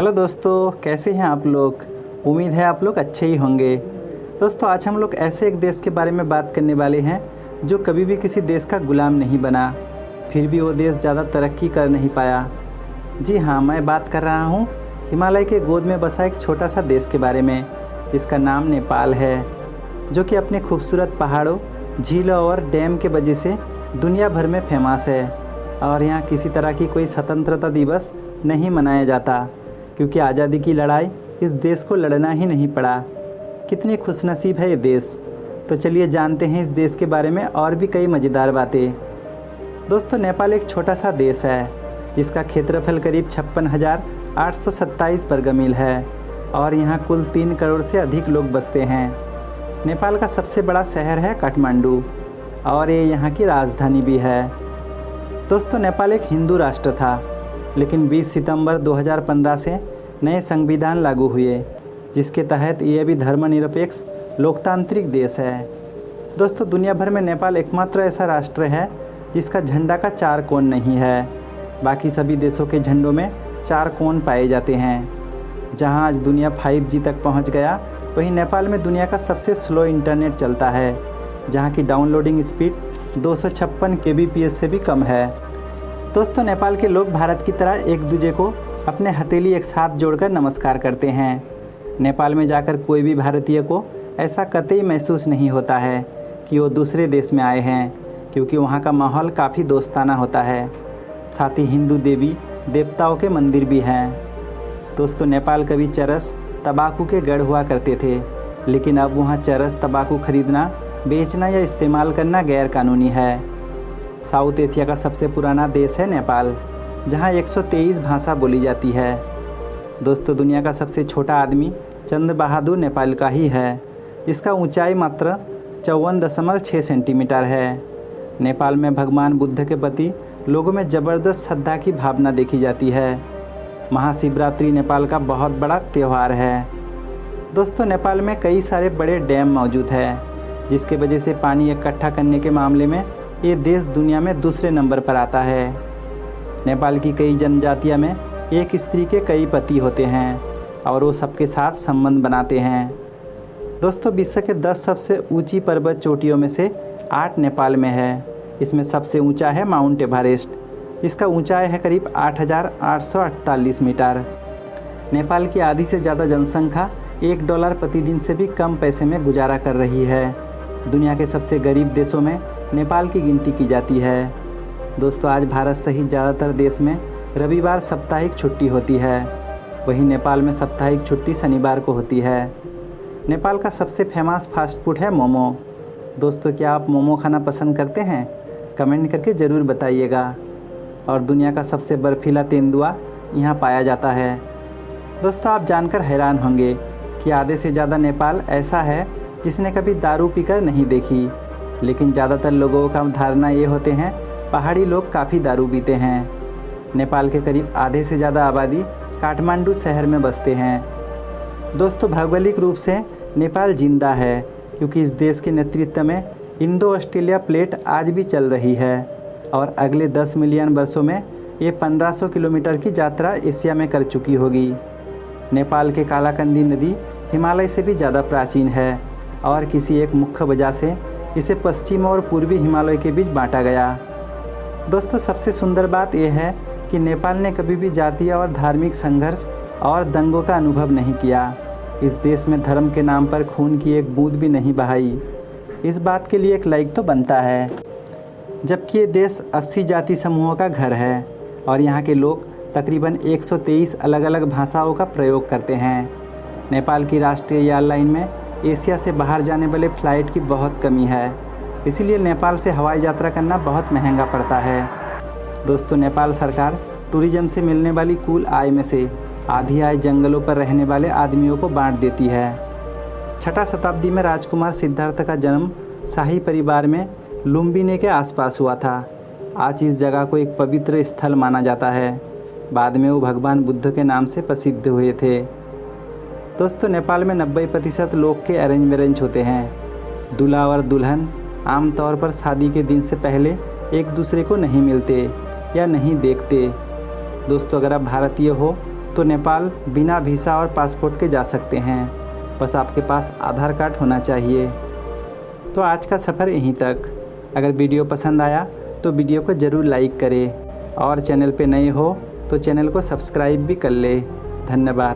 Hello दोस्तों, कैसे हैं आप लोग। उम्मीद है आप लोग अच्छे ही होंगे। दोस्तों, आज हम लोग ऐसे एक देश के बारे में बात करने वाले हैं जो कभी भी किसी देश का गुलाम नहीं बना, फिर भी वो देश ज़्यादा तरक्की कर नहीं पाया। जी हाँ, मैं बात कर रहा हूँ हिमालय के गोद में बसा एक छोटा सा देश के बारे में, जिसका नाम नेपाल है, जो कि अपने खूबसूरत पहाड़ों, झीलों और डैम के वजह से दुनिया भर में फेमस है। और यहाँ किसी तरह की कोई स्वतंत्रता दिवस नहीं मनाया जाता, क्योंकि आज़ादी की लड़ाई इस देश को लड़ना ही नहीं पड़ा। कितनी खुशनसीब है ये देश। तो चलिए जानते हैं इस देश के बारे में और भी कई मज़ेदार बातें। दोस्तों, नेपाल एक छोटा सा देश है जिसका क्षेत्रफल करीब 56,827 वर्ग मील है और यहाँ कुल 3 करोड़ से अधिक लोग बसते हैं। नेपाल का सबसे बड़ा शहर है काठमांडू और ये यहाँ की राजधानी भी है। दोस्तों, नेपाल एक हिंदू राष्ट्र था, लेकिन 20 सितंबर 2015 से नए संविधान लागू हुए, जिसके तहत ये भी धर्मनिरपेक्ष लोकतांत्रिक देश है। दोस्तों, दुनिया भर में नेपाल एकमात्र ऐसा राष्ट्र है जिसका झंडा का 4 कोण नहीं है। बाकी सभी देशों के झंडों में 4 कोण पाए जाते हैं। जहां आज दुनिया 5G तक पहुंच गया, वहीं नेपाल में दुनिया का सबसे स्लो इंटरनेट चलता है, जहां की डाउनलोडिंग स्पीड 256 kbps से भी कम है। दोस्तों, नेपाल के लोग भारत की तरह एक दूसरे को अपने हथेली एक साथ जोड़कर नमस्कार करते हैं। नेपाल में जाकर कोई भी भारतीय को ऐसा कतई महसूस नहीं होता है कि वो दूसरे देश में आए हैं, क्योंकि वहाँ का माहौल काफ़ी दोस्ताना होता है। साथ ही हिंदू देवी देवताओं के मंदिर भी हैं। दोस्तों, नेपाल कभी चरस तंबाकू के गढ़ हुआ करते थे, लेकिन अब वहाँ चरस तंबाकू खरीदना, बेचना या इस्तेमाल करना गैर कानूनी है। साउथ एशिया का सबसे पुराना देश है नेपाल, जहाँ 123 भाषा बोली जाती है। दोस्तों, दुनिया का सबसे छोटा आदमी चंद्र बहादुर नेपाल का ही है, जिसका ऊंचाई मात्र 54.6 सेंटीमीटर है। नेपाल में भगवान बुद्ध के प्रति लोगों में ज़बरदस्त श्रद्धा की भावना देखी जाती है। महाशिवरात्रि नेपाल का बहुत बड़ा त्यौहार है। दोस्तों, नेपाल में कई सारे बड़े डैम मौजूद हैं, जिसके वजह से पानी इकट्ठा करने के मामले में ये देश दुनिया में दूसरे नंबर पर आता है। नेपाल की कई जनजातियों में एक स्त्री के कई पति होते हैं और वो सबके साथ संबंध बनाते हैं। दोस्तों, विश्व के 10 सबसे ऊंची पर्वत चोटियों में से 8 नेपाल में है। इसमें सबसे ऊंचा है माउंट एवरेस्ट, जिसका ऊंचाई है करीब 8,848 मीटर। नेपाल की आधी से ज़्यादा जनसंख्या $1 प्रतिदिन से भी कम पैसे में गुजारा कर रही है। दुनिया के सबसे गरीब देशों में नेपाल की गिनती की जाती है। दोस्तों, आज भारत सहित ज़्यादातर देश में रविवार साप्ताहिक छुट्टी होती है, वहीं नेपाल में साप्ताहिक छुट्टी शनिवार को होती है। नेपाल का सबसे फेमस फास्ट फूड है मोमो। दोस्तों, क्या आप मोमो खाना पसंद करते हैं? कमेंट करके ज़रूर बताइएगा। और दुनिया का सबसे बर्फीला तेंदुआ यहाँ पाया जाता है। दोस्तों, आप जानकर हैरान होंगे कि आधे से ज़्यादा नेपाल ऐसा है जिसने कभी दारू पीकर नहीं देखी, लेकिन ज़्यादातर लोगों का धारणा ये होते हैं पहाड़ी लोग काफ़ी दारू पीते हैं। नेपाल के करीब आधे से ज़्यादा आबादी काठमांडू शहर में बसते हैं। दोस्तों, भौगोलिक रूप से नेपाल जिंदा है, क्योंकि इस देश के नेतृत्व में इंडो ऑस्ट्रेलिया प्लेट आज भी चल रही है और अगले 10 मिलियन वर्षों में ये 1500 किलोमीटर की यात्रा एशिया में कर चुकी होगी। नेपाल के कालाकंदी नदी हिमालय से भी ज़्यादा प्राचीन है और किसी एक मुख्य वजह से इसे पश्चिम और पूर्वी हिमालय के बीच बांटा गया। दोस्तों, सबसे सुंदर बात यह है कि नेपाल ने कभी भी जातीय और धार्मिक संघर्ष और दंगों का अनुभव नहीं किया। इस देश में धर्म के नाम पर खून की एक बूंद भी नहीं बहाई। इस बात के लिए एक लाइक तो बनता है। जबकि ये देश 80 जाति समूहों का घर है और यहाँ के लोग तकरीबन 123 अलग अलग भाषाओं का प्रयोग करते हैं। नेपाल की राष्ट्रीय एयरलाइन में एशिया से बाहर जाने वाले फ़्लाइट की बहुत कमी है, इसीलिए नेपाल से हवाई यात्रा करना बहुत महंगा पड़ता है। दोस्तों, नेपाल सरकार टूरिज्म से मिलने वाली कुल आय में से आधी आय जंगलों पर रहने वाले आदमियों को बांट देती है। 6वीं शताब्दी में राजकुमार सिद्धार्थ का जन्म शाही परिवार में लुम्बिनी के आसपास हुआ था। आज इस जगह को एक पवित्र स्थल माना जाता है। बाद में वो भगवान बुद्ध के नाम से प्रसिद्ध हुए थे। दोस्तों, नेपाल में 90% लोग के अरेंज मैरेज होते हैं। दूल्हा और दुल्हन आमतौर पर शादी के दिन से पहले एक दूसरे को नहीं मिलते या नहीं देखते। दोस्तों, अगर आप भारतीय हो तो नेपाल बिना वीज़ा और पासपोर्ट के जा सकते हैं। बस आपके पास आधार कार्ड होना चाहिए। तो आज का सफ़र यहीं तक। अगर वीडियो पसंद आया तो वीडियो को ज़रूर लाइक करें और चैनल पे नए हो तो चैनल को सब्सक्राइब भी कर ले। धन्यवाद।